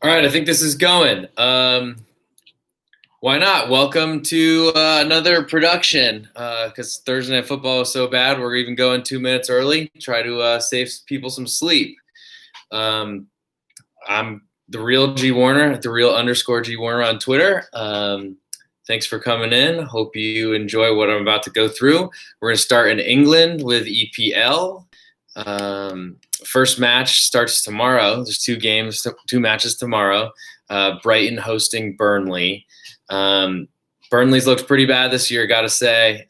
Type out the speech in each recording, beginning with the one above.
All right, I think this is going. Why not? Welcome to another production. Because Thursday Night Football is so bad, we're even going 2 minutes early. Try to save people some sleep. I'm the real G Warner, the real _ G Warner on Twitter. Thanks for coming in. Hope you enjoy what I'm about to go through. We're going to start in England with EPL. First match starts tomorrow. There's two matches tomorrow. Brighton hosting Burnley. Burnley's looked pretty bad this year, got to say.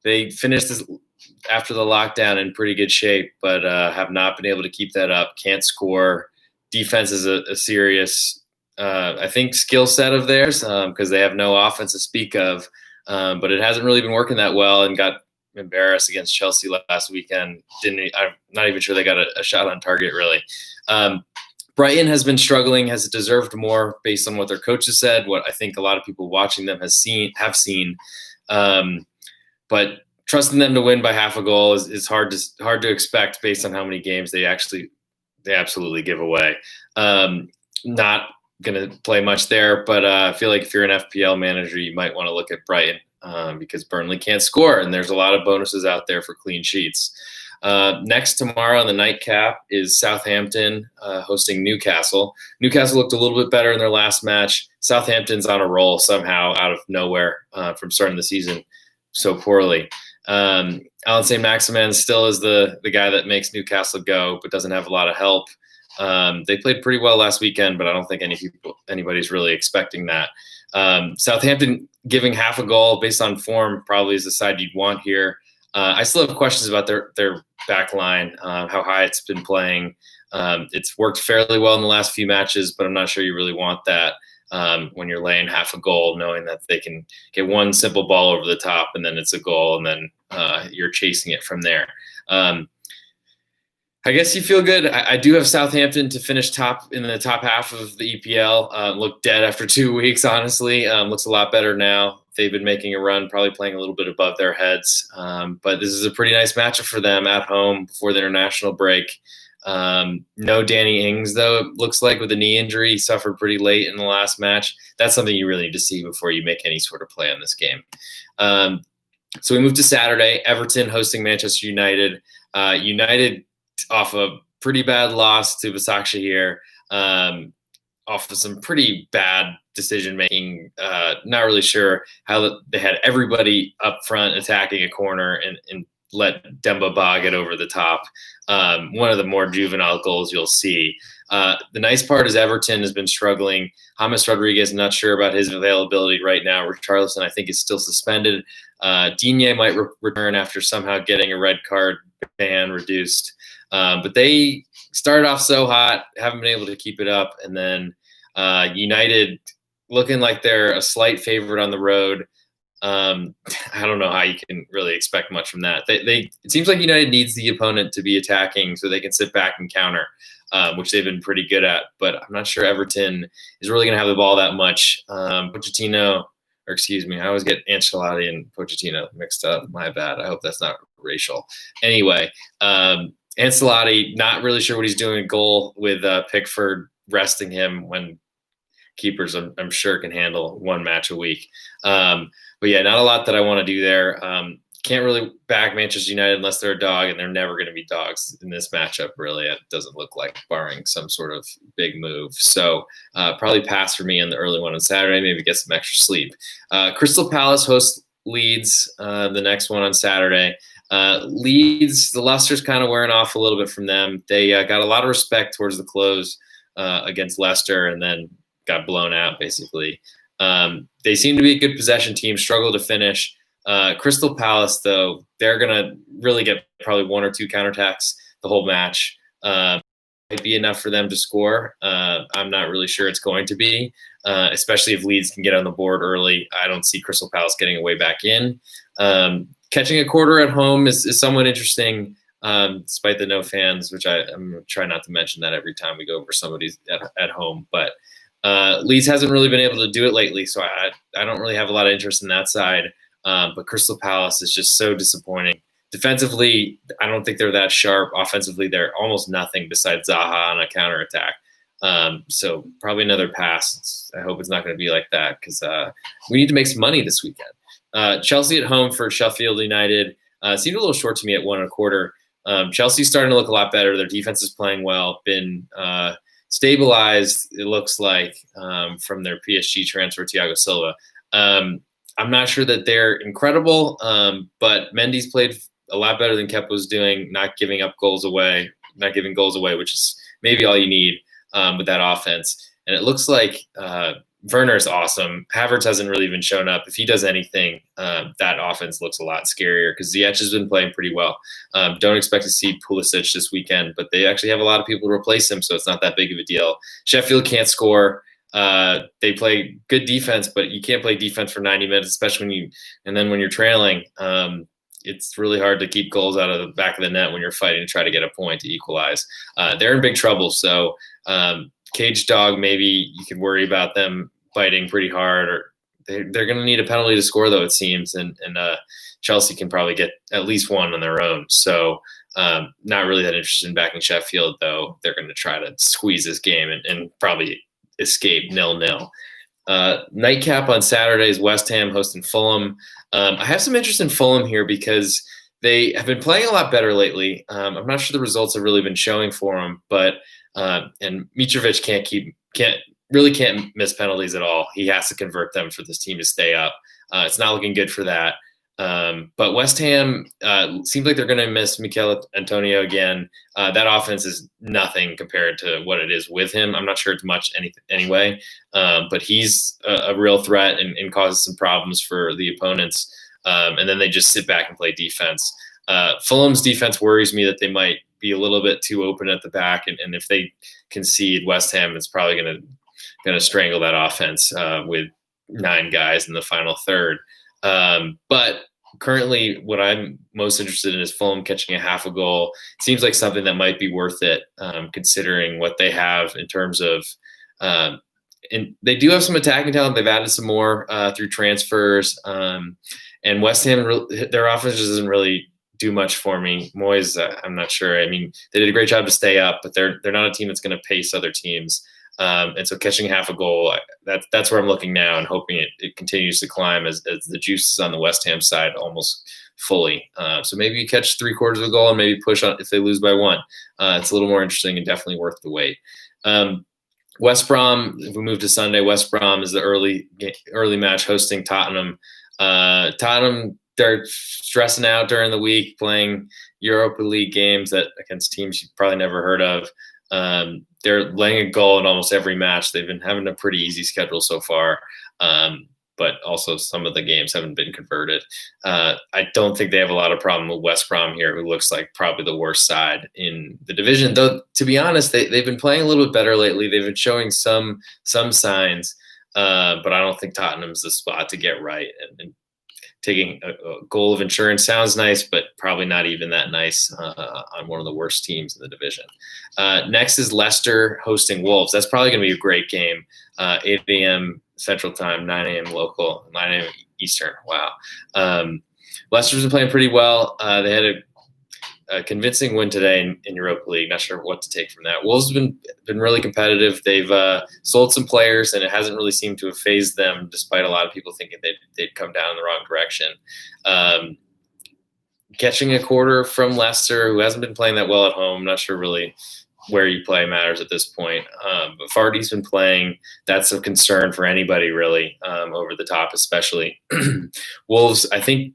They finished this after the lockdown in pretty good shape, but have not been able to keep that up. Can't score. Defense is a serious, I think, skill set of theirs because they have no offense to speak of. But it hasn't really been working that well, and got embarrassed against Chelsea last weekend. I'm not even sure they got a shot on target, really. Brighton has been struggling, has deserved more based on what their coaches said, what I think a lot of people watching them have seen. But trusting them to win by half a goal is hard to expect based on how many games they absolutely give away. Not going to play much there, but I feel like if you're an FPL manager, you might want to look at Brighton because Burnley can't score, and there's a lot of bonuses out there for clean sheets. Next tomorrow on the nightcap is Southampton hosting Newcastle. Newcastle looked a little bit better in their last match. Southampton's on a roll somehow out of nowhere from starting the season so poorly. Alan St. Maximin still is the guy that makes Newcastle go, but doesn't have a lot of help. They played pretty well last weekend, but I don't think anybody's really expecting that. Southampton giving half a goal based on form probably is the side you'd want here. I still have questions about their back line, how high it's been playing. It's worked fairly well in the last few matches, but I'm not sure you really want that when you're laying half a goal, knowing that they can get one simple ball over the top and then it's a goal, and then you're chasing it from there. I guess you feel good. I do have Southampton to finish top in the top half of the EPL. Looked dead after 2 weeks, honestly. Looks a lot better now. They've been making a run, probably playing a little bit above their heads. But this is a pretty nice matchup for them at home before the international break. No Danny Ings, though, it looks like, with a knee injury. He suffered pretty late in the last match. That's something you really need to see before you make any sort of play on this game. So we move to Saturday. Everton hosting Manchester United. United off a pretty bad loss to Başakşehir, off of some pretty bad decision making. Not really sure how they had everybody up front attacking a corner and let Demba Ba get over the top. One of the more juvenile goals you'll see. The nice part is Everton has been struggling. James Rodriguez, not sure about his availability right now. Richarlison, I think, is still suspended. Digne might return after somehow getting a red card ban reduced. But they started off so hot, haven't been able to keep it up. And then United looking like they're a slight favorite on the road. I don't know how you can really expect much from that. It seems like United needs the opponent to be attacking so they can sit back and counter, which they've been pretty good at. But I'm not sure Everton is really going to have the ball that much. Pochettino, or excuse me, I always get Ancelotti and Pochettino mixed up. My bad. I hope that's not racial. Anyway, Ancelotti, not really sure what he's doing at goal with Pickford resting him when keepers, I'm sure, can handle one match a week. But yeah, not a lot that I want to do there. Can't really back Manchester United unless they're a dog, and they're never going to be dogs in this matchup, really. It doesn't look like, barring some sort of big move. So probably pass for me on the early one on Saturday, maybe get some extra sleep. Crystal Palace hosts Leeds, the next one on Saturday. Leeds, the luster's kind of wearing off a little bit from them. They got a lot of respect towards the close against Leicester and then got blown out, basically. They seem to be a good possession team, struggle to finish. Crystal Palace, though, they're going to really get probably one or two counterattacks the whole match. Might be enough for them to score. I'm not really sure it's going to be, especially if Leeds can get on the board early. I don't see Crystal Palace getting a way back in. Catching a quarter at home is somewhat interesting, despite the no fans, which I'm trying not to mention that every time we go over somebody's at home. But Leeds hasn't really been able to do it lately, so I don't really have a lot of interest in that side. But Crystal Palace is just so disappointing. Defensively, I don't think they're that sharp. Offensively, they're almost nothing besides Zaha on a counterattack. So probably another pass. I hope it's not going to be like that because we need to make some money this weekend. Chelsea at home for Sheffield United seemed a little short to me at 1.25. Chelsea's starting to look a lot better. Their defense is playing well, been stabilized, it looks like, from their PSG transfer, Thiago Silva. I'm not sure that they're incredible, but Mendy's played a lot better than Kepa was doing, not giving goals away, which is maybe all you need with that offense. And it looks like Werner's awesome. Havertz hasn't really even shown up. If he does anything, that offense looks a lot scarier because Ziyech has been playing pretty well. Don't expect to see Pulisic this weekend, but they actually have a lot of people to replace him, so it's not that big of a deal. Sheffield can't score. They play good defense, but you can't play defense for 90 minutes, especially when you're trailing. It's really hard to keep goals out of the back of the net when you're fighting to try to get a point to equalize. They're in big trouble, so cage dog, maybe you could worry about them biting pretty hard, or they're going to need a penalty to score, though, it seems, and Chelsea can probably get at least one on their own. So not really that interested in backing Sheffield, though. They're going to try to squeeze this game and probably escape 0-0. Nightcap on Saturday is West Ham hosting Fulham. I have some interest in Fulham here because they have been playing a lot better lately. I'm not sure the results have really been showing for them, but and Mitrovic can't miss penalties at all. He has to convert them for this team to stay up. It's not looking good for that. But West Ham seems like they're going to miss Mikel Antonio again. That offense is nothing compared to what it is with him. I'm not sure it's much anyway, but he's a real threat and causes some problems for the opponents. And then they just sit back and play defense. Fulham's defense worries me that they might be a little bit too open at the back, and if they concede, West Ham is probably going to strangle that offense with 9 guys in the final third. But currently, what I'm most interested in is Fulham catching a half a goal. It seems like something that might be worth it, considering what they have in terms of. And they do have some attacking talent. They've added some more through transfers. And West Ham, their offense doesn't really do much for me. Moyes, I'm not sure. I mean, they did a great job to stay up, but they're not a team that's going to pace other teams. And so catching half a goal, that's where I'm looking now and hoping it continues to climb as the juice is on the West Ham side almost fully. So maybe you catch 3/4 of a goal and maybe push on if they lose by 1. It's a little more interesting and definitely worth the wait. West Brom, if we move to Sunday, West Brom is the early match hosting Tottenham. Tottenham, they're stressing out during the week playing Europa League games against teams you've probably never heard of. They're laying a goal in almost every match. They've been having a pretty easy schedule so far, but also some of the games haven't been converted. I don't think they have a lot of problem with West Brom here, who looks like probably the worst side in the division. Though, to be honest, they've been playing a little bit better lately. They've been showing some signs, but I don't think Tottenham's the spot to get right. And taking a goal of insurance sounds nice, but probably not even that nice on one of the worst teams in the division. Next is Leicester hosting Wolves. That's probably going to be a great game. 8 a.m. Central Time, 9 a.m. local, 9 a.m. Eastern. Wow. Leicester's been playing pretty well. They had a convincing win today in Europa League. Not sure what to take from that. Wolves have been really competitive. They've sold some players, and it hasn't really seemed to have phased them, despite a lot of people thinking they'd come down in the wrong direction. Catching a quarter from Leicester, who hasn't been playing that well at home. Not sure really where you play matters at this point. But Vardy's been playing. That's a concern for anybody, really, over the top, especially. Wolves, I think,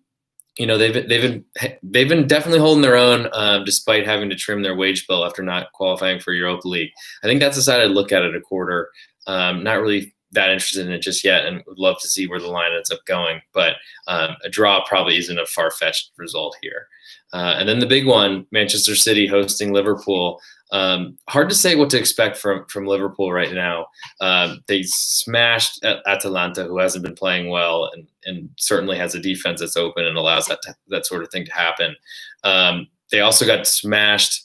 they've been definitely holding their own, despite having to trim their wage bill after not qualifying for Europa League. I think that's the side I'd look at a quarter. Not really that interested in it just yet, and would love to see where the line ends up going. But a draw probably isn't a far-fetched result here. And then the big one, Manchester City hosting Liverpool. Hard to say what to expect from Liverpool right now. They smashed Atalanta, who hasn't been playing well, and certainly has a defense that's open and allows that sort of thing to happen. They also got smashed.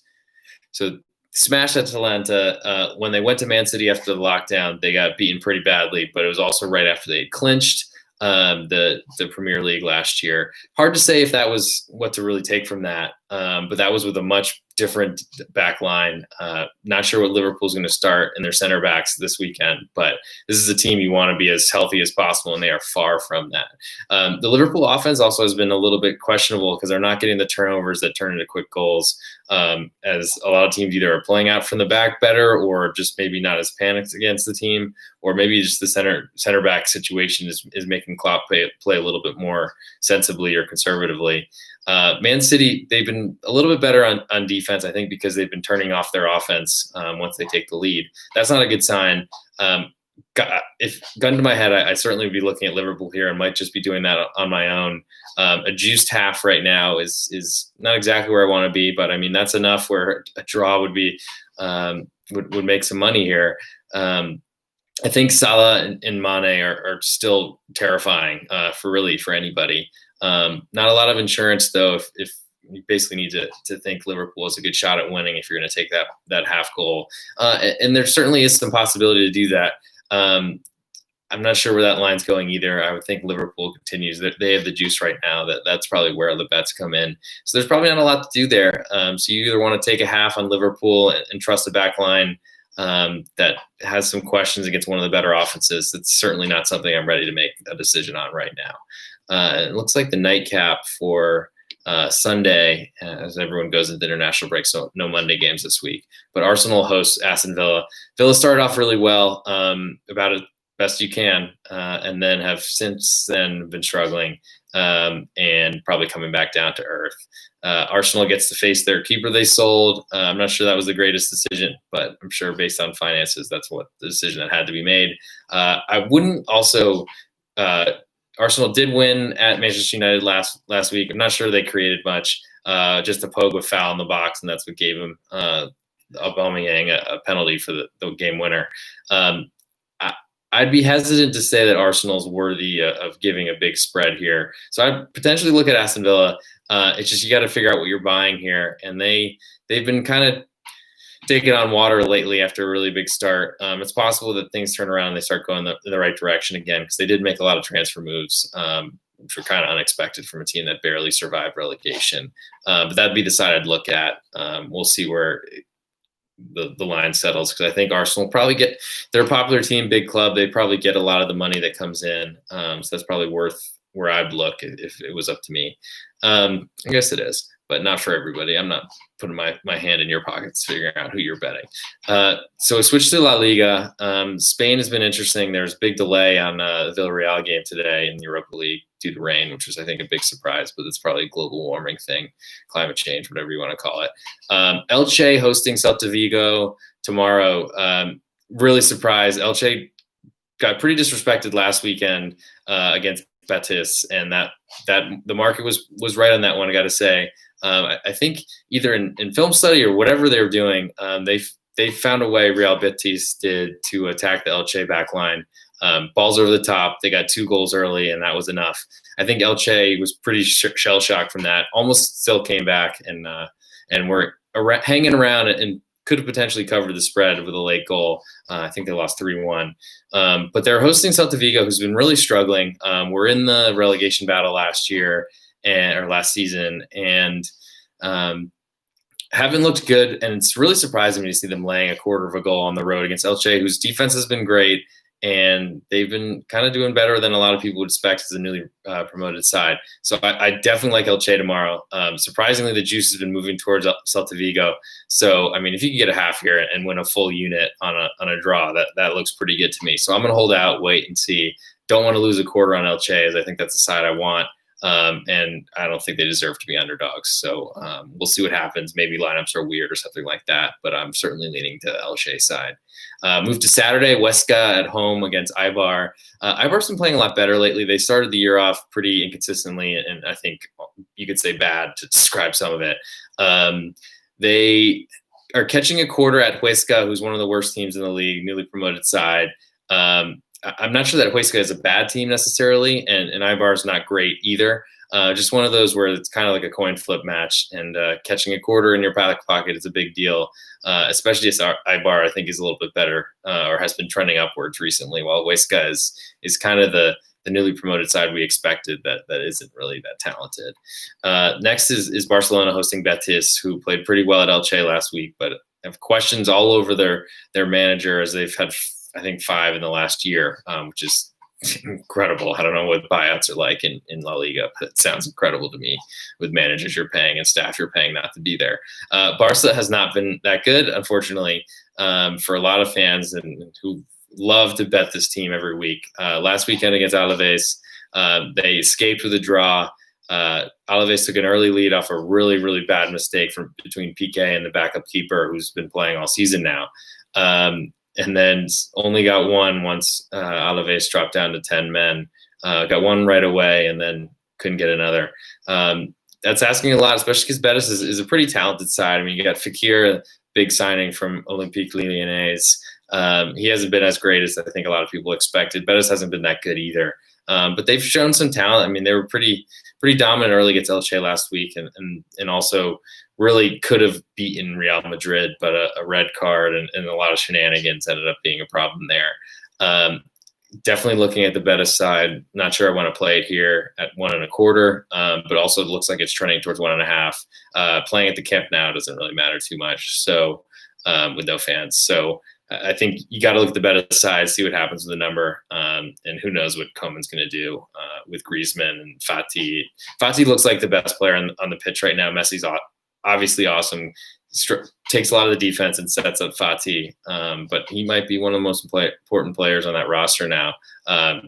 So smashed Atalanta when they went to Man City after the lockdown. They got beaten pretty badly, but it was also right after they had clinched the Premier League last year. Hard to say if that was what to really take from that. but that was with a much different back line. Not sure what Liverpool's going to start in their center backs this weekend, but this is a team you want to be as healthy as possible, and they are far from that. The Liverpool offense also has been a little bit questionable because they're not getting the turnovers that turn into quick goals, as a lot of teams either are playing out from the back better or just maybe not as panicked against the team, or maybe just the center back situation is making Klopp play a little bit more sensibly or conservatively. Man City, they've been a little bit better on defense, I think, because they've been turning off their offense once they take the lead. That's not a good sign. If gun to my head, I certainly would be looking at Liverpool here and might just be doing that on my own. A juiced half right now is not exactly where I want to be, but I mean, that's enough where a draw would be would make some money here. I think Salah and Mane are still terrifying for anybody. Not a lot of insurance though. If you basically need to think Liverpool is a good shot at winning if you're going to take that half goal, and there certainly is some possibility to do that. I'm not sure where that line's going either. I would think Liverpool continues. They have the juice right now. That's probably where the bets come in. So there's probably not a lot to do there. So you either want to take a half on Liverpool and trust the back line that has some questions against one of the better offenses. That's certainly not something I'm ready to make a decision on right now. It looks like the nightcap for Sunday, as everyone goes into international break, so no Monday games this week. But Arsenal hosts Aston Villa. Villa started off really well, about as best you can, and then have since then been struggling and probably coming back down to earth. Arsenal gets to face their keeper they sold. I'm not sure that was the greatest decision, but I'm sure based on finances, that's what the decision that had to be made. I wouldn't also Arsenal did win at Manchester United last week. I'm not sure they created much. Just a Pogba foul in the box, and that's what gave him Aubameyang a penalty for the game winner. I'd be hesitant to say that Arsenal's worthy of giving a big spread here. So I'd potentially look at Aston Villa. It's just you got to figure out what you're buying here, and they've been kind of taking on water lately after a really big start. It's possible that things turn around and they start going in the right direction again, because they did make a lot of transfer moves, which were kind of unexpected from a team that barely survived relegation. But that'd be the side I'd look at. We'll see where the line settles, because I think Arsenal probably they're a popular team, big club. They probably get a lot of the money that comes in. So that's probably worth where I'd look if it was up to me. I guess it is, but not for everybody. I'm not putting my hand in your pockets figuring out who you're betting. So switch to La Liga. Spain has been interesting. There's a big delay on the Villarreal game today in the Europa League due to rain, which was, I think, a big surprise, but it's probably a global warming thing, climate change, whatever you want to call it. Elche hosting Celta Vigo tomorrow. Really surprised. Elche got pretty disrespected last weekend against Betis, and that the market was right on that one, I got to say. I think either in film study or whatever they were doing, they found a way, Real Betis did, to attack the Elche back line. Balls over the top. They got 2 goals early, and that was enough. I think Elche was pretty shell-shocked from that, almost still came back and were hanging around and could have potentially covered the spread with a late goal. I think they lost 3-1. But they're hosting Celta Vigo, who's been really struggling. We're in the relegation battle last season, and haven't looked good. And it's really surprising me to see them laying a quarter of a goal on the road against Elche, whose defense has been great, and they've been kind of doing better than a lot of people would expect as a newly promoted side. So I definitely like Elche tomorrow. Surprisingly, the juice has been moving towards Celta Vigo. So, I mean, if you can get a half here and win a full unit on a draw, that looks pretty good to me. So I'm going to hold out, wait and see. Don't want to lose a quarter on Elche, as I think that's the side I want. And I don't think they deserve to be underdogs. So we'll see what happens. Maybe lineups are weird or something like that, but I'm certainly leaning to the Elche side. Move to Saturday, Huesca at home against Eibar. Eibar's been playing a lot better lately. They started the year off pretty inconsistently, and I think you could say bad to describe some of it. They are catching a quarter at Huesca, who's one of the worst teams in the league, newly promoted side. I'm not sure that Huesca is a bad team necessarily, and Eibar is not great either. Just one of those where it's kind of like a coin flip match, and catching a quarter in your back pocket is a big deal, especially as Eibar, I think, is a little bit better or has been trending upwards recently, while Huesca is kind of the the newly promoted side we expected that isn't really that talented. Next is Barcelona hosting Betis, who played pretty well at Elche last week, but have questions all over their manager, as they've had I think 5 in the last year, which is incredible. I don't know what buyouts are like in La Liga, but it sounds incredible to me with managers you're paying and staff you're paying not to be there. Barca has not been that good, unfortunately, for a lot of fans and who love to bet this team every week. Last weekend against Alaves, they escaped with a draw. Alaves took an early lead off a really, really bad mistake from between Piqué and the backup keeper, who's been playing all season now. And then only got one once Alaves dropped down to 10 men. Got one right away and then couldn't get another. That's asking a lot, especially because Betis is a pretty talented side. I mean, you got Fekir, a big signing from Olympique Lyonnais. He hasn't been as great as I think a lot of people expected. Betis hasn't been that good either. But they've shown some talent. I mean, they were pretty dominant early against Elche last week, and also really could have beaten Real Madrid, but a red card and a lot of shenanigans ended up being a problem there. Definitely looking at the Betis side. Not sure I want to play it here at 1.25, but also it looks like it's trending towards 1.5. Playing at the Camp Nou doesn't really matter too much. So with no fans. So I think you got to look at the Betis side, see what happens with the number, and who knows what Koeman's going to do with Griezmann and Fati. Fati looks like the best player on the pitch right now. Messi's obviously awesome, takes a lot of the defense and sets up Fati, but he might be one of the most important players on that roster now,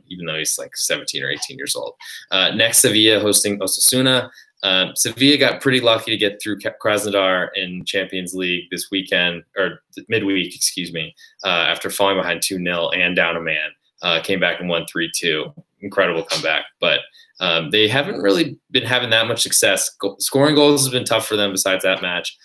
even though he's like 17 or 18 years old. Next, Sevilla hosting Osasuna. Sevilla got pretty lucky to get through Krasnodar in Champions League this weekend, or midweek, excuse me, after falling behind 2-0 and down a man. Came back and won 3-2. Incredible comeback. But they haven't really been having that much success. Scoring goals has been tough for them besides that match.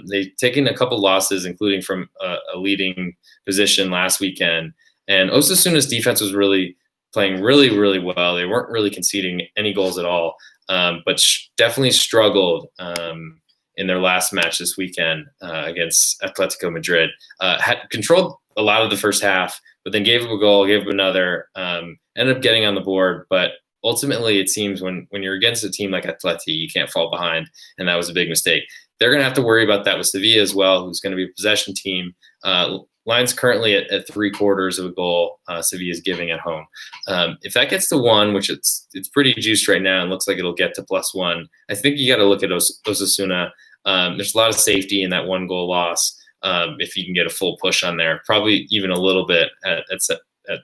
They've taken a couple losses, including from a leading position last weekend. And Osasuna's defense was really playing really, really well. They weren't really conceding any goals at all. But definitely struggled in their last match this weekend against Atletico Madrid. Had controlled a lot of the first half, but then gave up a goal, gave up another, ended up getting on the board. But ultimately, it seems when you're against a team like Atleti, you can't fall behind, and that was a big mistake. They're going to have to worry about that with Sevilla as well, who's going to be a possession team. Line's currently at 3/4 of a goal Sevilla is giving at home. If that gets to 1, which it's pretty juiced right now and looks like it'll get to +1, I think you got to look at Osasuna. There's a lot of safety in that 1-goal loss. If you can get a full push on there, probably even a little bit at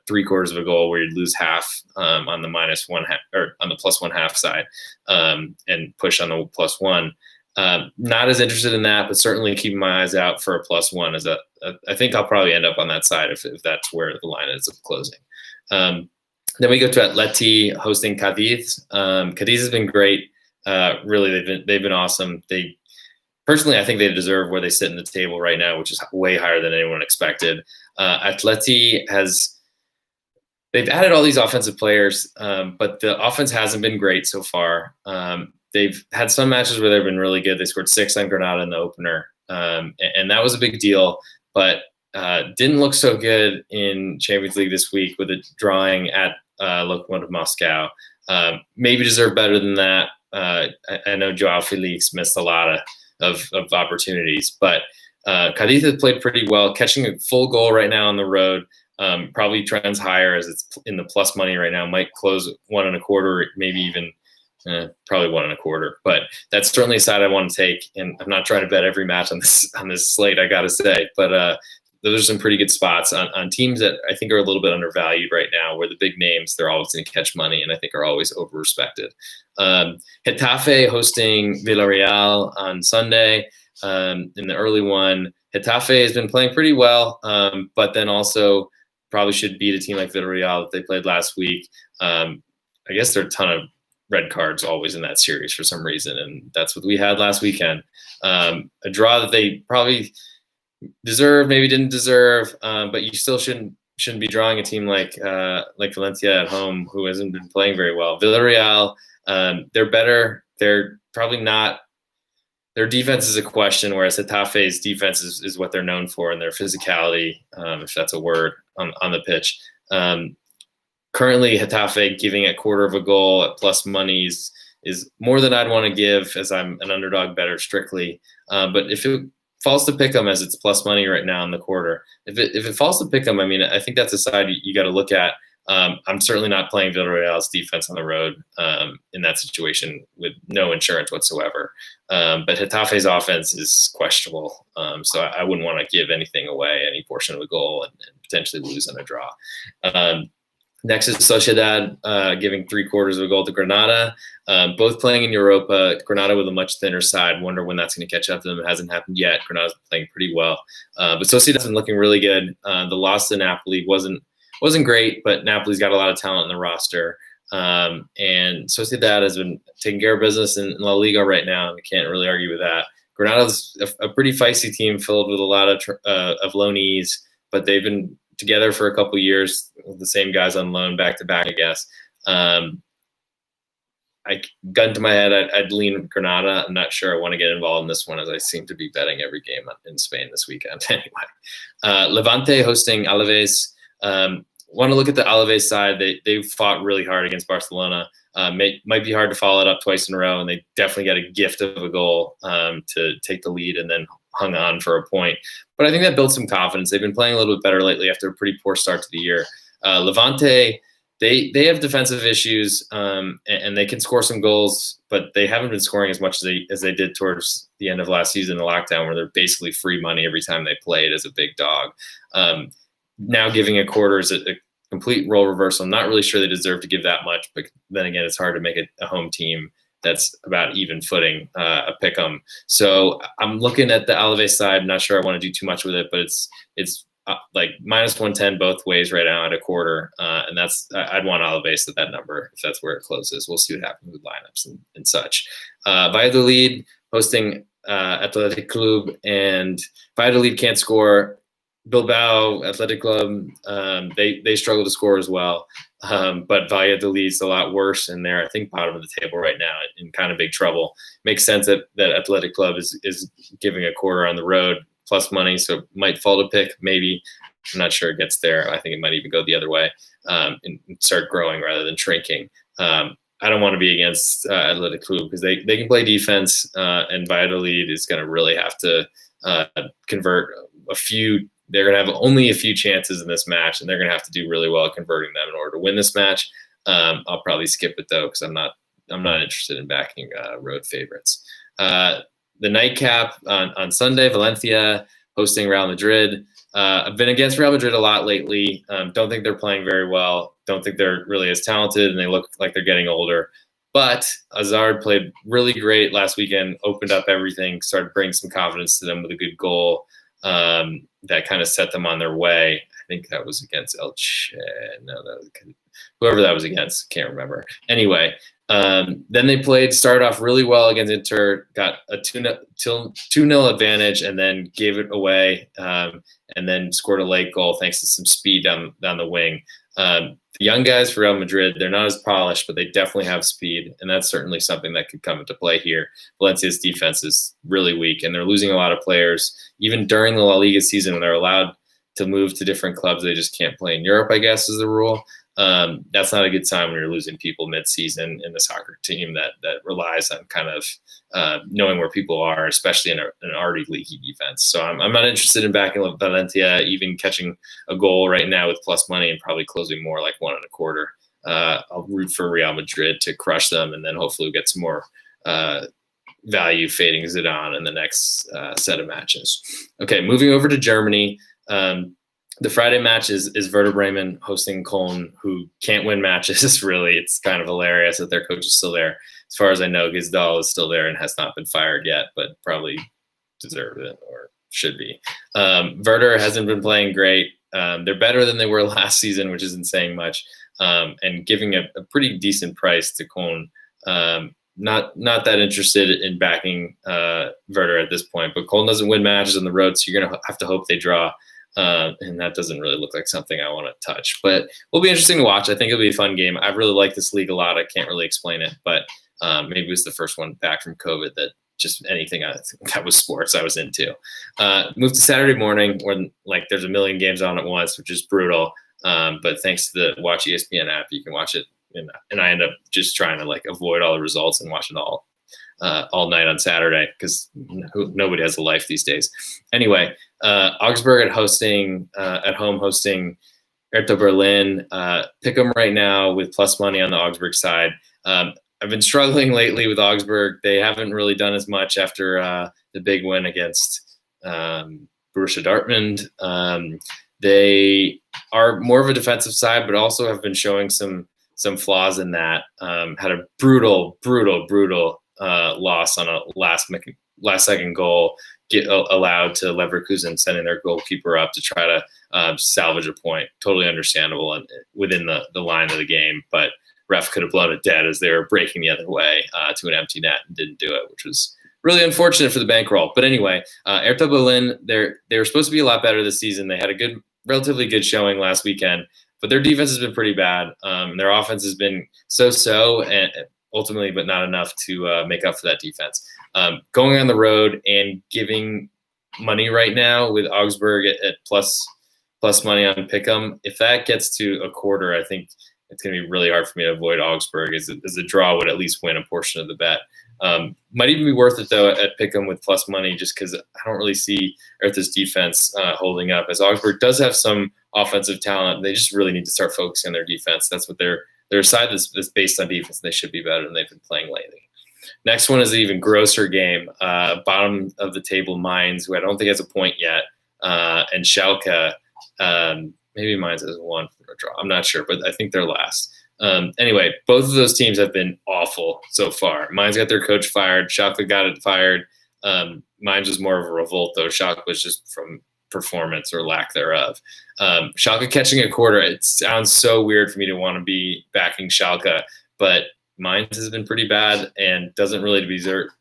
3/4 of a goal where you'd lose half on the -1 or on the +1/2 side and push on the +1. Not as interested in that, but certainly keeping my eyes out for a +1. I think I'll probably end up on that side if that's where the line is of closing. Then we go to Atleti hosting Cadiz. Cadiz has been great. Really, they've been awesome. Personally, I think they deserve where they sit in the table right now, which is way higher than anyone expected. Atleti they've added all these offensive players, but the offense hasn't been great so far. They've had some matches where they've been really good. They scored 6 on Granada in the opener, and that was a big deal, but didn't look so good in Champions League this week with it drawing at Lokomotiv Moscow. Maybe deserve better than that. I know Joao Felix missed a lot of opportunities, but Cadiz has played pretty well, catching a full goal right now on the road. Probably trends higher as it's in the plus money right now. Might close 1.25, maybe even probably 1.25. But that's certainly a side I want to take. And I'm not trying to bet every match on this slate, I got to say. But those are some pretty good spots on teams that I think are a little bit undervalued right now, where the big names, they're always going to catch money and I think are always over-respected. Getafe hosting Villarreal on Sunday in the early one. Getafe has been playing pretty well, but then also probably should beat a team like Villarreal that they played last week. I guess there are a ton of red cards always in that series for some reason, and that's what we had last weekend. A draw that they probably deserve, maybe didn't deserve, but you still shouldn't be drawing a team like Valencia at home, who hasn't been playing very well. Villarreal, they're better. They're probably not. Their defense is a question, whereas Getafe's defense is what they're known for, and their physicality, if that's a word, on the pitch. Currently, Getafe giving a quarter of a goal at plus money is more than I'd want to give, as I'm an underdog better strictly. But if it falls to pick 'em, as it's plus money right now in the quarter, if it falls to pick 'em, I mean, I think that's a side you got to look at. I'm certainly not playing Villarreal's defense on the road in that situation with no insurance whatsoever. But Getafe's offense is questionable, so I wouldn't want to give anything away, any portion of a goal, and potentially lose on a draw. Next is Sociedad giving 3/4 of a goal to Granada. Both playing in Europa. Granada with a much thinner side. Wonder when that's going to catch up to them. It hasn't happened yet. Granada's playing pretty well. But Sociedad's been looking really good. The loss to Napoli wasn't great, but Napoli's got a lot of talent in the roster. And Sociedad has been taking care of business in La Liga right now, and we can't really argue with that. Granada's a pretty feisty team filled with a lot of loanees, but they've been together for a couple of years with the same guys on loan back to back, I guess. Gun to my head, I'd lean Granada. I'm not sure I want to get involved in this one, as I seem to be betting every game in Spain this weekend. Anyway, Levante hosting Alaves. Want to look at the Alaves side. They've fought really hard against Barcelona. Might be hard to follow it up twice in a row, and they definitely got a gift of a goal to take the lead and then hung on for a point. But I think that built some confidence. They've been playing a little bit better lately after a pretty poor start to the year. Levante, they have defensive issues, and they can score some goals, but they haven't been scoring as much as they did towards the end of last season, the lockdown, where they're basically free money every time they played as a big dog. Now giving a quarter is a complete role reversal. I'm not really sure they deserve to give that much, but then again, it's hard to make a home team that's about even footing a pick 'em. So I'm looking at the Alaves side. I'm not sure I want to do too much with it, but it's like -110 both ways right now at a quarter, and I'd want Alaves at that number if that's where it closes. We'll see what happens with lineups and such. Valladolid hosting Athletic Club, and Valladolid can't score. Bilbao Athletic Club, they struggle to score as well, but Valladolid's a lot worse, and they're, I think, bottom of the table right now in kind of big trouble. Makes sense that Athletic Club is giving a quarter on the road plus money, so it might fall to pick. Maybe, I'm not sure it gets there. I think it might even go the other way and start growing rather than shrinking. I don't want to be against Athletic Club because they can play defense, and Valladolid is going to really have to convert a few. They're going to have only a few chances in this match, and they're going to have to do really well at converting them in order to win this match. I'll probably skip it though, because I'm not interested in backing road favorites. The nightcap on Sunday, Valencia hosting Real Madrid. I've been against Real Madrid a lot lately. Don't think they're playing very well. Don't think they're really as talented, and they look like they're getting older. But Hazard played really great last weekend, opened up everything, started bringing some confidence to them with a good goal. That kind of set them on their way. I think that was against Elche. No, whoever that was against, can't remember. Anyway, then they started off really well against Inter, got a 2-0 advantage, and then gave it away, and then scored a late goal thanks to some speed down the wing. The young guys for Real Madrid, they're not as polished, but they definitely have speed, and that's certainly something that could come into play here. Valencia's defense is really weak, and they're losing a lot of players. Even during the La Liga season, when they're allowed to move to different clubs, they just can't play in Europe, I guess, is the rule. That's not a good sign when you're losing people mid-season in a soccer team that relies on kind of knowing where people are, especially in an already leaky defense. So I'm not interested in backing Valencia, even catching a goal right now with plus money and probably closing more like 1.25. I'll root for Real Madrid to crush them, and then hopefully we'll get some more value fading Zidane in the next set of matches. Okay, moving over to Germany. The Friday match is Werder Bremen hosting Köln, who can't win matches, really. It's kind of hilarious that their coach is still there. As far as I know, Gisdol is still there and has not been fired yet, but probably deserved it or should be. Werder hasn't been playing great. They're better than they were last season, which isn't saying much, and giving a pretty decent price to Köln. Not that interested in backing Werder at this point, but Köln doesn't win matches on the road, so you're going to have to hope they draw. And that doesn't really look like something I want to touch, but will be interesting to watch. I think it'll be a fun game. I really like this league a lot. I can't really explain it, but maybe it was the first one back from COVID that just anything that was sports I was into. Move to Saturday morning when like there's a million games on at once, which is brutal. But thanks to the Watch ESPN app, you can watch it. And I end up just trying to like avoid all the results and watch it all night on Saturday because nobody has a life these days. Anyway, Augsburg at home hosting Hertha Berlin. Pick them right now with plus money on the Augsburg side. I've been struggling lately with Augsburg. They haven't really done as much after the big win against Borussia Dortmund. They are more of a defensive side, but also have been showing some flaws in that. Had a brutal loss on a last second goal, allowed to Leverkusen, sending their goalkeeper up to try to salvage a point. Totally understandable and within the line of the game, but ref could have blown it dead as they were breaking the other way to an empty net and didn't do it, which was really unfortunate for the bankroll. But anyway, Hertha Berlin, they were supposed to be a lot better this season. They had a relatively good showing last weekend, but their defense has been pretty bad. Their offense has been so and ultimately, but not enough to make up for that defense. Going on the road and giving money right now with Augsburg at plus money on Pick'em, if that gets to a quarter, I think it's going to be really hard for me to avoid Augsburg, as a draw would at least win a portion of the bet. Might even be worth it, though, at Pick'em with plus money, just because I don't really see Hertha's defense holding up, as Augsburg does have some offensive talent. They just really need to start focusing on their defense. That's what they're a side that's based on defense. They should be better than they've been playing lately. Next one is an even grosser game. Bottom of the table, Mainz, who I don't think has a point yet, and Schalke. Maybe Mainz has one for a draw. I'm not sure, but I think they're last. Anyway, both of those teams have been awful so far. Mainz got their coach fired. Schalke got it fired. Mainz was more of a revolt, though. Schalke was just from performance or lack thereof. Schalke catching a quarter, it sounds so weird for me to want to be backing Schalke, but Mainz has been pretty bad and doesn't really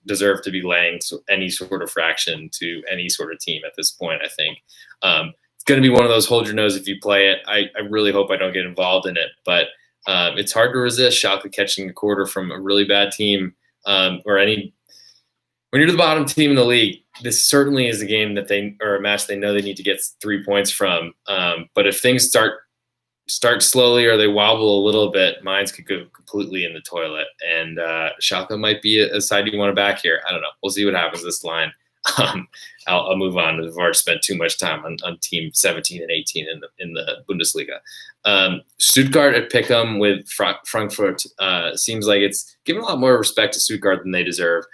deserve to be laying any sort of fraction to any sort of team at this point, I think. It's going to be one of those hold your nose if you play it. I really hope I don't get involved in it, but it's hard to resist Schalke catching a quarter from a really bad team when you're the bottom team in the league. This certainly is a game or a match they know they need to get 3 points from. But if things start slowly or they wobble a little bit, Mainz could go completely in the toilet. And Schalke might be a side you want to back here. I don't know. We'll see what happens this line. I'll move on. I've already spent too much time on team 17 and 18 in the Bundesliga. Stuttgart at Pick'em with Frankfurt seems like it's giving a lot more respect to Stuttgart than they deserve.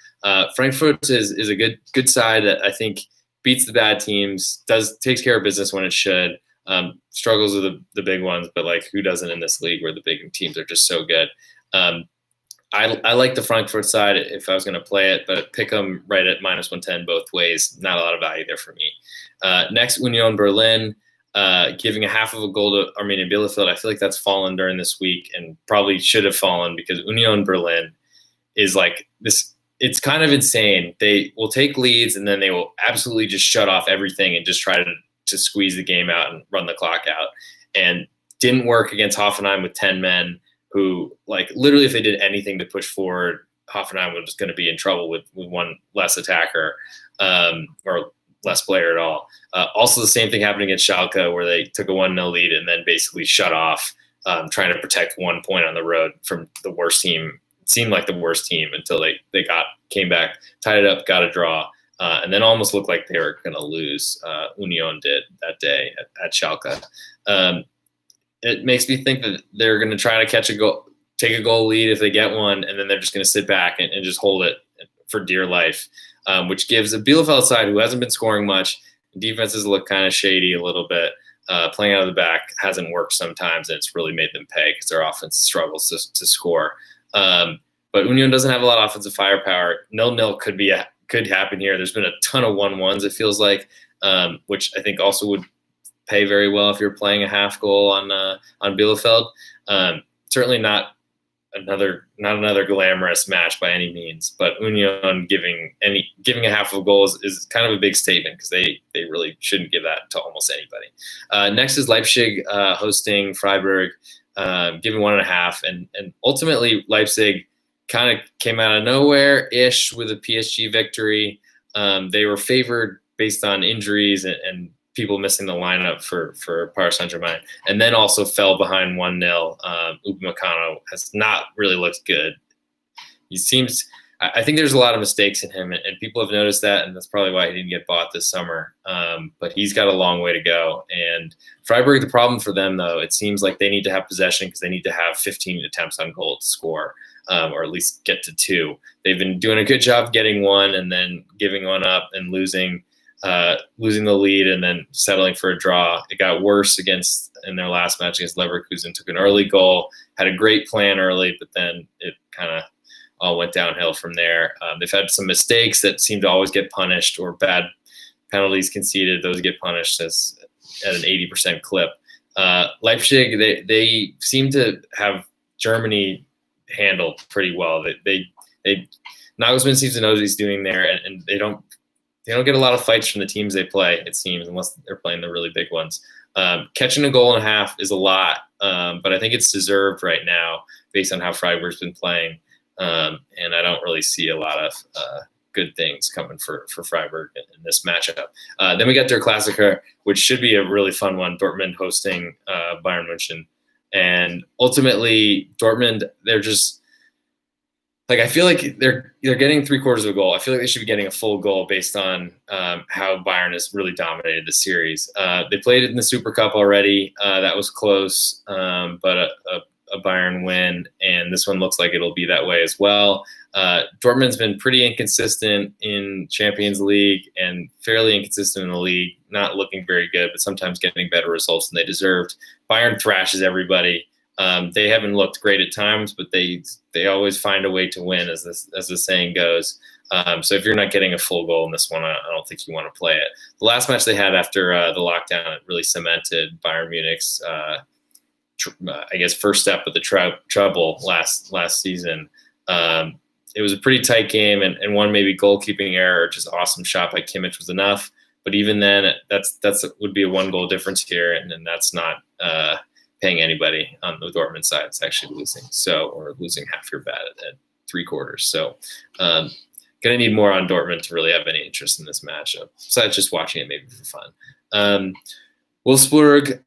Frankfurt is a good side that I think beats the bad teams, takes care of business when it should. Struggles with the big ones, but like who doesn't in this league where the big teams are just so good. I like the Frankfurt side if I was going to play it, but pick them right at minus 110 both ways. Not a lot of value there for me. Next, Union Berlin, giving a half of a goal to Arminia Bielefeld. I feel like that's fallen during this week and probably should have fallen because Union Berlin is like this. It's kind of insane. They will take leads and then they will absolutely just shut off everything and just try to squeeze the game out and run the clock out. And didn't work against Hoffenheim with 10 men. Who, like, literally if they did anything to push forward, Hoffenheim was going to be in trouble with one less attacker or less player at all. Also, the same thing happened against Schalke where they took a 1-0 lead and then basically shut off trying to protect 1 point on the road from the worst team. It seemed like the worst team until they came back, tied it up, got a draw, and then almost looked like they were going to lose. Union did that day at Schalke. It makes me think that they're going to try to take a goal lead if they get one, and then they're just going to sit back and just hold it for dear life, which gives a Bielefeld side who hasn't been scoring much. Defenses look kind of shady a little bit. Playing out of the back hasn't worked sometimes, and it's really made them pay because their offense struggles to score. But Union doesn't have a lot of offensive firepower. 0-0 could happen here. There's been a ton of 1-1s, it feels like, which I think also would pay very well if you're playing a half goal on Bielefeld. Certainly not another glamorous match by any means, but Union giving a half of a goal is kind of a big statement because they really shouldn't give that to almost anybody. Next is Leipzig hosting Freiburg, giving 1.5, and ultimately Leipzig kind of came out of nowhere-ish with a PSG victory. They were favored based on injuries and people missing the lineup for Paris Saint-Germain, and then also fell behind 1-0. Upamecano has not really looked good. He seems. I think there's a lot of mistakes in him, and people have noticed that, and that's probably why he didn't get bought this summer. But he's got a long way to go. And Freiburg, the problem for them, though, it seems like they need to have possession because they need to have 15 attempts on goal to score, or at least get to 2. They've been doing a good job getting one and then giving one up and losing the lead and then settling for a draw. It got worse in their last match against Leverkusen. Took an early goal, had a great plan early, but then it kind of all went downhill from there. They've had some mistakes that seem to always get punished, or bad penalties conceded. Those get punished at an 80% clip. Leipzig, they seem to have Germany handled pretty well. They Nagelsmann seems to know what he's doing there, and they don't get a lot of fights from the teams they play, it seems, unless they're playing the really big ones. Catching a goal and a half is a lot, but I think it's deserved right now based on how Freiburg's been playing. And I don't really see a lot of good things coming for Freiburg in this matchup. Then we got their Klassiker, which should be a really fun one. Dortmund hosting Bayern München, and ultimately Dortmund, they're just like, I feel like they're getting 3/4 of a goal. I feel like they should be getting a full goal based on how Bayern has really dominated the series. They played it in the Super Cup already. That was close, but a Bayern win, and this one looks like it'll be that way as well. Dortmund's been pretty inconsistent in Champions League and fairly inconsistent in the league, not looking very good, but sometimes getting better results than they deserved. Bayern thrashes everybody. They haven't looked great at times, but they always find a way to win, as the saying goes. So if you're not getting a full goal in this one, I don't think you want to play it. The last match they had after the lockdown, it really cemented Bayern Munich's I guess first step of the treble last season. It was a pretty tight game, and one maybe goalkeeping error, just awesome shot by Kimmich was enough. But even then, that's would be a 1-goal difference here, and that's not paying anybody on the Dortmund side. It's actually losing, or losing half your bet at 3/4. So gonna need more on Dortmund to really have any interest in this matchup, besides just watching it maybe for fun. Wolfsburg,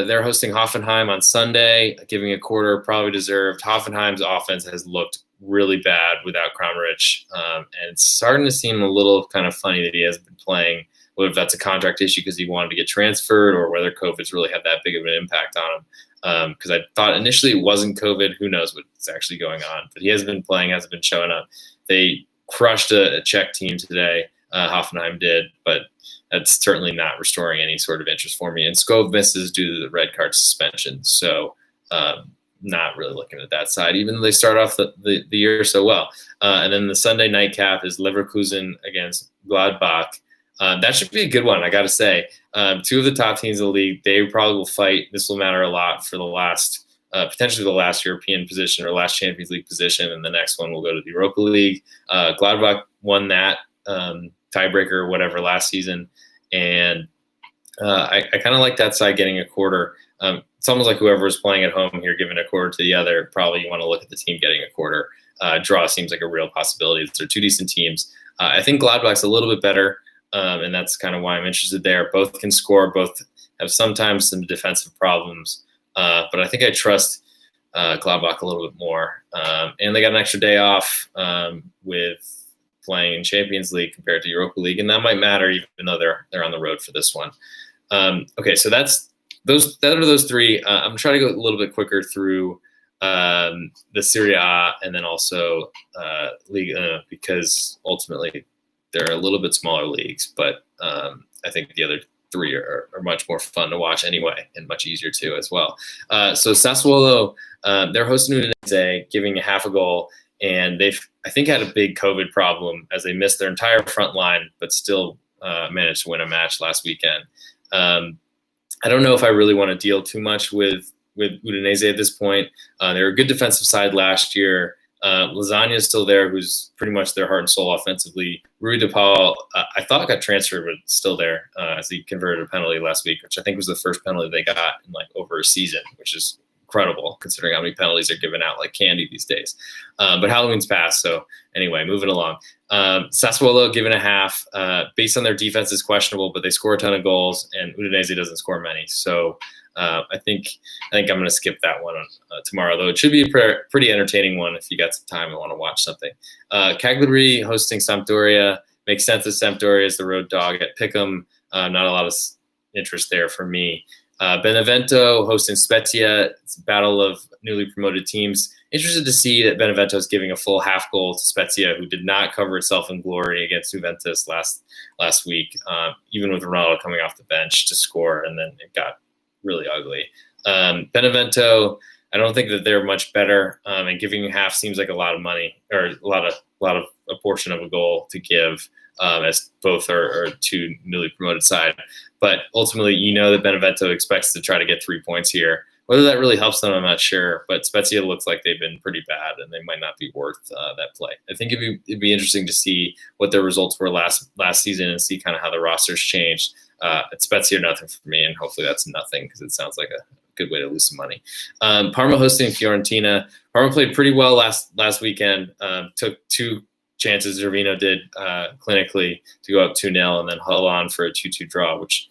they're hosting Hoffenheim on Sunday, giving a quarter, probably deserved. Hoffenheim's offense has looked really bad without Kramaric, and it's starting to seem a little kind of funny that he hasn't been playing, whether that's a contract issue because he wanted to get transferred or whether COVID's really had that big of an impact on him. Because I thought initially it wasn't COVID. Who knows what's actually going on? But he hasn't been playing, hasn't been showing up. They crushed a Czech team today. Hoffenheim did, but that's certainly not restoring any sort of interest for me. And Skov misses due to the red card suspension. So not really looking at that side, even though they start off the year so well. And then the Sunday nightcap is Leverkusen against Gladbach. That should be a good one, I got to say. 2 of the top teams in the league, they probably will fight. This will matter a lot for the last, potentially the last European position or last Champions League position, and the next one will go to the Europa League. Gladbach won that tiebreaker or whatever last season, and I kind of like that side getting a quarter. It's almost like whoever is playing at home here giving a quarter to the other, probably you want to look at the team getting a quarter. Draw seems like a real possibility. They're 2 decent teams. I think Gladbach's a little bit better, and that's kind of why I'm interested there. Both can score. Both have sometimes some defensive problems, but I think I trust Gladbach a little bit more. And they got an extra day off with playing in Champions League compared to Europa League, and that might matter even though they're on the road for this one. Okay, so that are those 3. I'm trying to go a little bit quicker through the Serie A and then also Liga, because ultimately they're a little bit smaller leagues, but I think the other 3 are much more fun to watch anyway, and much easier too as well. So Sassuolo, they're hosting Udinese, giving a half a goal, and they've, I think, had a big COVID problem as they missed their entire front line, but still managed to win a match last weekend. I don't know if I really want to deal too much with Udinese at this point. They were a good defensive side last year. Lasagna is still there, who's pretty much their heart and soul offensively. Rui de Paul, I thought got transferred, but still there as he converted a penalty last week, which I think was the first penalty they got in like over a season, which is incredible considering how many penalties are given out like candy these days. But Halloween's passed, so anyway, moving along. Sassuolo given a half, based on their defense is questionable, but they score a ton of goals, and Udinese doesn't score many. So I think I'm going to skip that one tomorrow, though it should be a pretty entertaining one if you got some time and want to watch something. Cagliari hosting Sampdoria. Makes sense that Sampdoria is the road dog at Pick'em. Not a lot of interest there for me. Benevento hosting Spezia. It's a battle of newly promoted teams. Interested to see that Benevento is giving a full half goal to Spezia, who did not cover itself in glory against Juventus last week, even with Ronaldo coming off the bench to score, and then it got really ugly. Benevento, I don't think that they're much better, and giving half seems like a lot of money, or a portion of a goal to give, as both are two newly promoted side. But ultimately, that Benevento expects to try to get 3 points here. Whether that really helps them, I'm not sure. But Spezia looks like they've been pretty bad, and they might not be worth that play. I think it'd be interesting to see what their results were last season and see kind of how the roster's changed. At Spezia, nothing for me, and hopefully that's nothing because it sounds like a good way to lose some money. Parma hosting Fiorentina. Parma played pretty well last weekend. Took 2 chances Gervino did clinically to go up 2-0 and then hull on for a 2-2 draw, which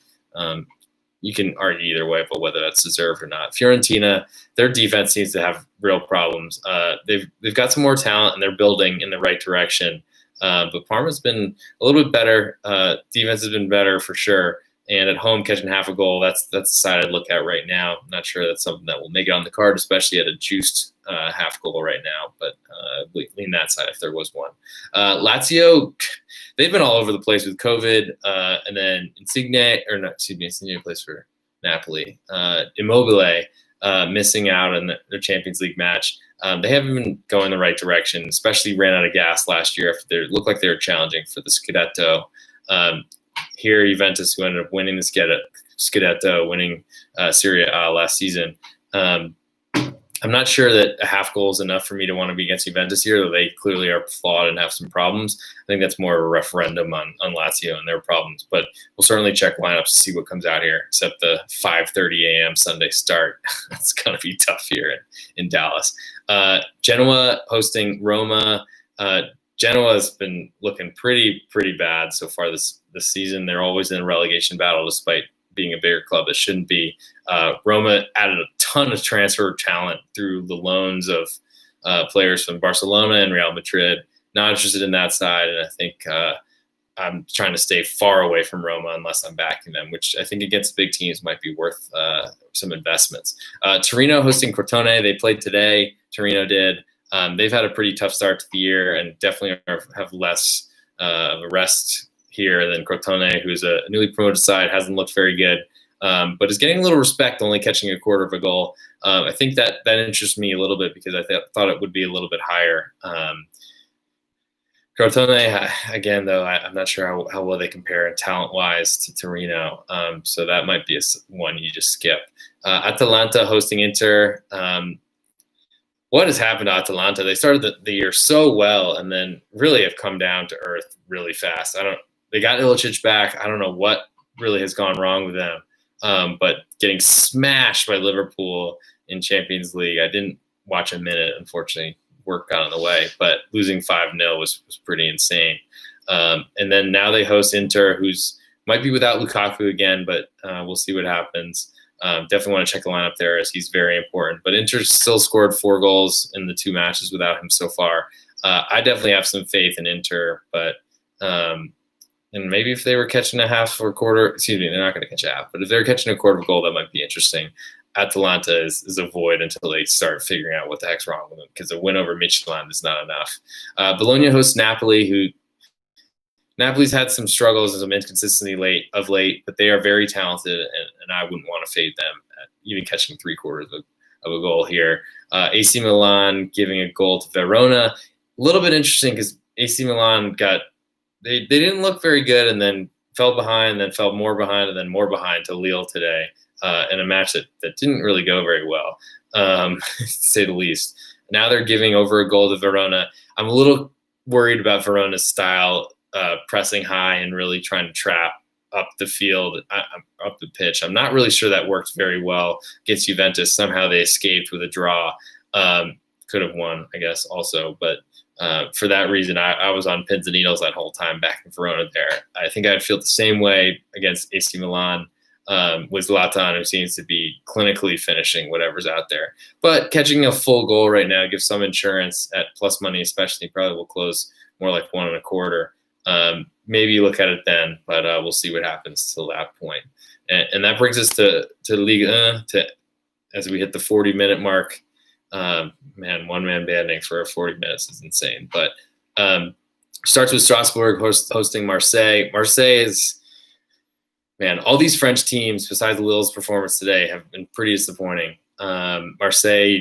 you can argue either way about whether that's deserved or not. Fiorentina, their defense seems to have real problems. They've got some more talent and they're building in the right direction. But Parma's been a little bit better. Defense has been better for sure. And at home, catching half a goal, that's the side I'd look at right now. I'm not sure that's something that will make it on the card, especially at a juiced half goal right now. But lean that side if there was one. Lazio, they've been all over the place with COVID. And then Insigne plays for Napoli. Immobile missing out on their Champions League match. They haven't been going the right direction, especially ran out of gas last year after they looked like they were challenging for the Scudetto. Here, Juventus, who ended up winning the Scudetto, winning Serie A last season. I'm not sure that a half goal is enough for me to want to be against Juventus here, though they clearly are flawed and have some problems. I think that's more of a referendum on Lazio and their problems. But we'll certainly check lineups to see what comes out here, except the 5:30 a.m. Sunday start. It's going to be tough here in Dallas. Genoa hosting Roma. Genoa has been looking pretty bad so far this season. They're always in a relegation battle despite being a bigger club that shouldn't be. Roma added a ton of transfer talent through the loans of players from Barcelona and Real Madrid. Not interested in that side, and I think I'm trying to stay far away from Roma unless I'm backing them, which I think against big teams might be worth some investments. Torino hosting Crotone. They played today. Torino did. They've had a pretty tough start to the year and definitely have less of a rest here than Crotone, who's a newly promoted side, hasn't looked very good, but is getting a little respect, only catching a quarter of a goal. I think that interests me a little bit because I thought it would be a little bit higher. Crotone, again, though, I'm not sure how well they compare talent-wise to Torino, so that might be one you just skip. Atalanta hosting Inter. What has happened to Atalanta? They started the year so well and then really have come down to earth really fast. They got Ilicic back. I don't know what really has gone wrong with them, but getting smashed by Liverpool in Champions League. I didn't watch a minute, unfortunately. Work got in the way, but losing 5-0 was pretty insane. And then now they host Inter, who's might be without Lukaku again, but we'll see what happens. Definitely want to check the lineup there as he's very important. But Inter still scored 4 goals in the 2 matches without him so far. I definitely have some faith in Inter, but and maybe if they were catching a half or a quarter, they're not going to catch a half, but if they're catching a quarter of a goal, that might be interesting. Atalanta is a void until they start figuring out what the heck's wrong with them, because a win over Midtjylland is not enough. Bologna hosts Napoli, Napoli's had some struggles and some inconsistency of late, but they are very talented, and I wouldn't want to fade them at even catching 3/4 of a goal here. AC Milan giving a goal to Verona. A little bit interesting because AC Milan they didn't look very good and then fell behind, then fell more behind, and then more behind to Lille today in a match that didn't really go very well, to say the least. Now they're giving over a goal to Verona. I'm a little worried about Verona's style, pressing high and really trying to trap up the field, up the pitch. I'm not really sure that worked very well against Juventus. Somehow they escaped with a draw. Could have won, I guess, also. But for that reason, I was on pins and needles that whole time back in Verona there. I think I'd feel the same way against AC Milan with Zlatan, who seems to be clinically finishing whatever's out there. But catching a full goal right now gives some insurance at plus money, especially. Probably will close more like 1.25. Maybe you look at it then, but we'll see what happens till that point. And that brings us to Ligue 1, as we hit the 40-minute mark. One-man banding for 40 minutes is insane. But starts with Strasbourg hosting Marseille. Marseille is, all these French teams, besides Lille's performance today, have been pretty disappointing. Marseille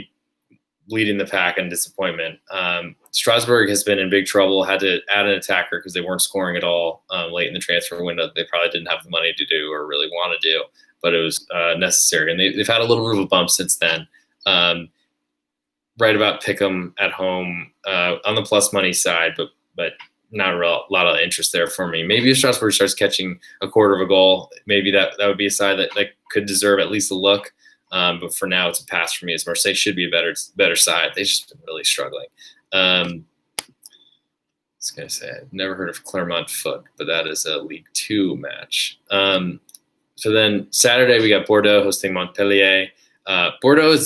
leading the pack in disappointment. Strasbourg has been in big trouble, had to add an attacker because they weren't scoring at all late in the transfer window. They probably didn't have the money to do or really want to do, but it was necessary. And they've had a little bit of a bump since then. Right about Pickham at home on the plus money side, but not a lot of interest there for me. Maybe if Strasbourg starts catching a quarter of a goal, maybe that would be a side that could deserve at least a look. But for now, it's a pass for me, as Marseille should be a better side. They've just been really struggling. I was going to say, I've never heard of Clermont Foot, but that is a League 2 match. So then Saturday, we got Bordeaux hosting Montpellier. Bordeaux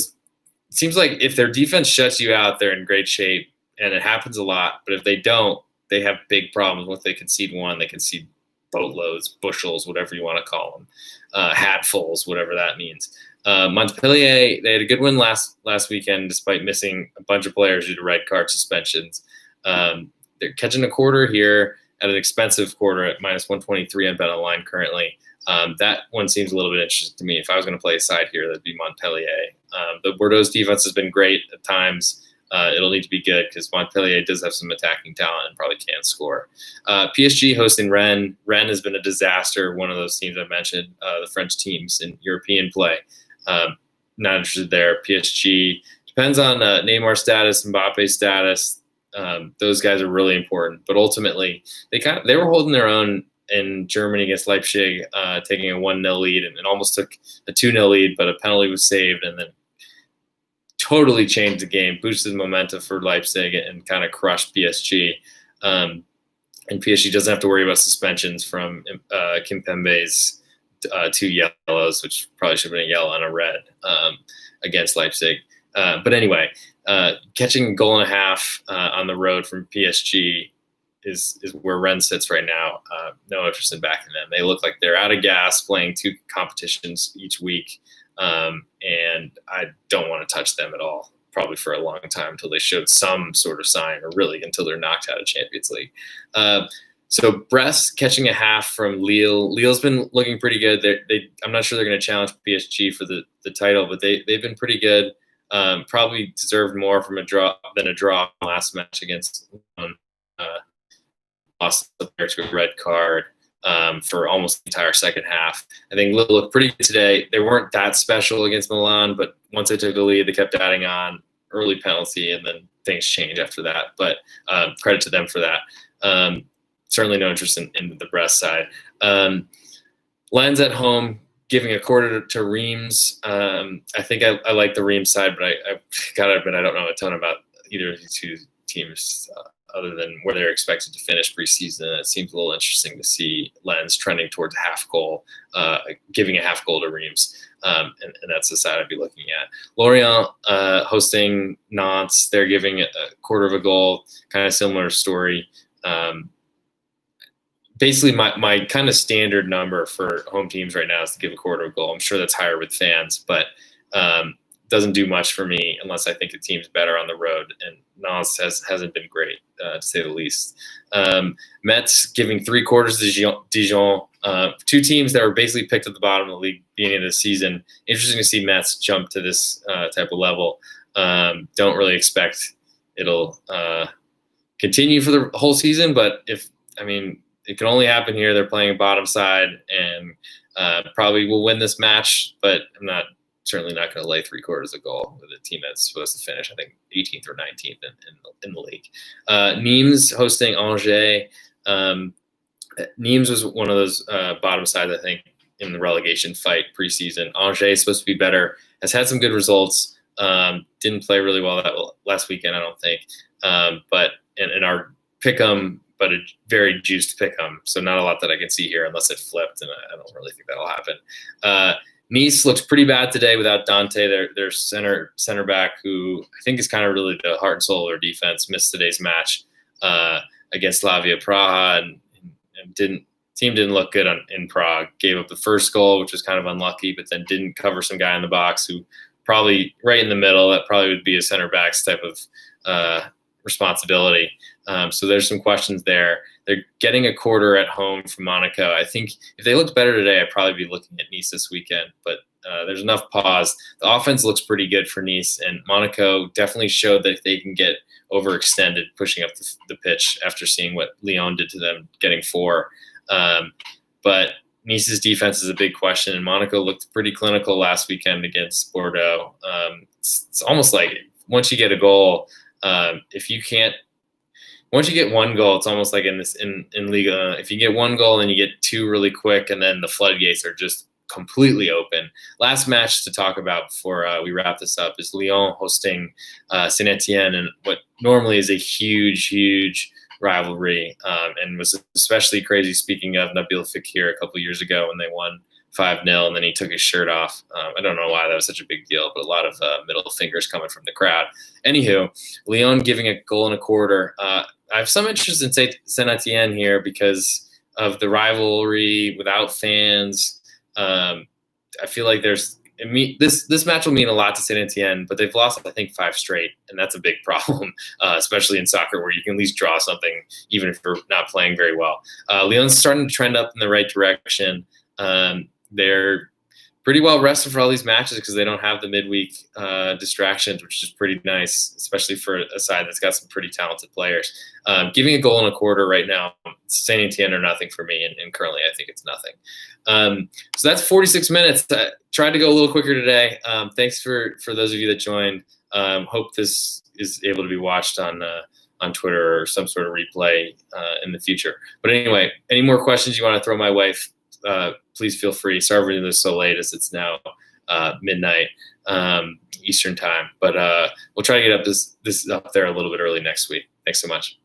seems like if their defense shuts you out, they're in great shape, and it happens a lot. But if they don't, they have big problems. Once they concede one, they concede boatloads, bushels, whatever you want to call them, hatfuls, whatever that means. Montpellier, they had a good win last weekend despite missing a bunch of players due to red card suspensions. They're catching a quarter here at an expensive quarter at minus 123 on Bet Online currently. That one seems a little bit interesting to me. If I was going to play a side here, that'd be Montpellier. The Bordeaux's defense has been great at times. It'll need to be good because Montpellier does have some attacking talent and probably can score. PSG hosting Rennes. Rennes has been a disaster. One of those teams I mentioned, the French teams in European play. Not interested there. PSG depends on Neymar status, Mbappe status. Those guys are really important, but ultimately they were holding their own in Germany against Leipzig, taking a 1-0 lead and almost took a 2-0 lead, but a penalty was saved and then totally changed the game, boosted momentum for Leipzig and kind of crushed PSG. And PSG doesn't have to worry about suspensions from Kimpembe's 2 yellows, which probably should have been a yellow and a red against Leipzig. But anyway, catching a goal and a half on the road from PSG is where Rennes sits right now. No interest in backing them. They look like they're out of gas playing 2 competitions each week. And I don't want to touch them at all, probably for a long time until they showed some sort of sign, or really until they're knocked out of Champions League. So Brest catching a half from Lille. Lille's been looking pretty good. I'm not sure they're going to challenge PSG for the title, but they've been pretty good. Probably deserved more from a draw last match against lost there to a red card for almost the entire second half. I think Lille looked pretty good today. They weren't that special against Milan, but once they took the lead, they kept adding on early penalty, and then things changed after that. But credit to them for that. Certainly no interest in the Brest side. Lens at home, giving a quarter to Reims. I think I like the Reims side, but I got to admit I don't know a ton about either of these 2 teams other than where they're expected to finish preseason. It seems a little interesting to see Lens trending towards a half goal, giving a half goal to Reims. And that's the side I'd be looking at. Lorient hosting Nantes. They're giving a quarter of a goal, kind of similar story. Basically, my kind of standard number for home teams right now is to give a quarter of a goal. I'm sure that's higher with fans, but doesn't do much for me unless I think the team's better on the road. And Nantes hasn't been great, to say the least. Metz giving 3/4 to Dijon. 2 teams that were basically picked at the bottom of the league beginning of the season. Interesting to see Metz jump to this type of level. Don't really expect it'll continue for the whole season, but it can only happen here. They're playing a bottom side and probably will win this match, but I'm certainly not going to lay 3/4 a goal with a team that's supposed to finish, I think, 18th or 19th in the league. Nîmes hosting Angers. Nimes was one of those bottom sides, I think, in the relegation fight preseason. Angers is supposed to be better, has had some good results. Didn't play really well that last weekend, I don't think. But in our pick 'em, but a very juiced pick 'em. So not a lot that I can see here unless it flipped, and I don't really think that'll happen. Nice looks pretty bad today without Dante, their center back, who I think is kind of really the heart and soul of their defense. Missed today's match against Slavia Praha, and team didn't look good in Prague. Gave up the first goal, which was kind of unlucky, but then didn't cover some guy in the box who probably right in the middle. That probably would be a center back's type of responsibility. So there's some questions there. They're getting a quarter at home from Monaco. I think if they looked better today, I'd probably be looking at Nice this weekend. But there's enough pause. The offense looks pretty good for Nice, and Monaco definitely showed that they can get overextended pushing up the pitch after seeing what Lyon did to them, getting 4. But Nice's defense is a big question, and Monaco looked pretty clinical last weekend against Bordeaux. It's almost like once you get a goal, once you get one goal, it's almost like in Liga. If you get one goal and you get 2 really quick, and then the floodgates are just completely open. Last match to talk about before we wrap this up is Lyon hosting Saint Etienne, and what normally is a huge rivalry, and was especially crazy. Speaking of Nabil Fekir a couple years ago when they won 5-0, and then he took his shirt off. I don't know why that was such a big deal, but a lot of middle fingers coming from the crowd. Anywho, Lyon giving a goal and a quarter. I have some interest in Saint Etienne here because of the rivalry without fans. I feel like this match will mean a lot to Saint Etienne, but they've lost, I think, 5 straight, and that's a big problem, especially in soccer where you can at least draw something even if you're not playing very well. Lyon's starting to trend up in the right direction. They're pretty well rested for all these matches because they don't have the midweek distractions, which is pretty nice, especially for a side that's got some pretty talented players. Giving a goal and a quarter right now, Saint Etienne or nothing for me, and currently I think it's nothing. So that's 46 minutes. Tried to go a little quicker today. Thanks for those of you that joined. Hope this is able to be watched on Twitter or some sort of replay in the future. But anyway, any more questions you want to throw my way, please feel free. Sorry for doing this so late as it's now midnight Eastern time. But we'll try to get up this up there a little bit early next week. Thanks so much.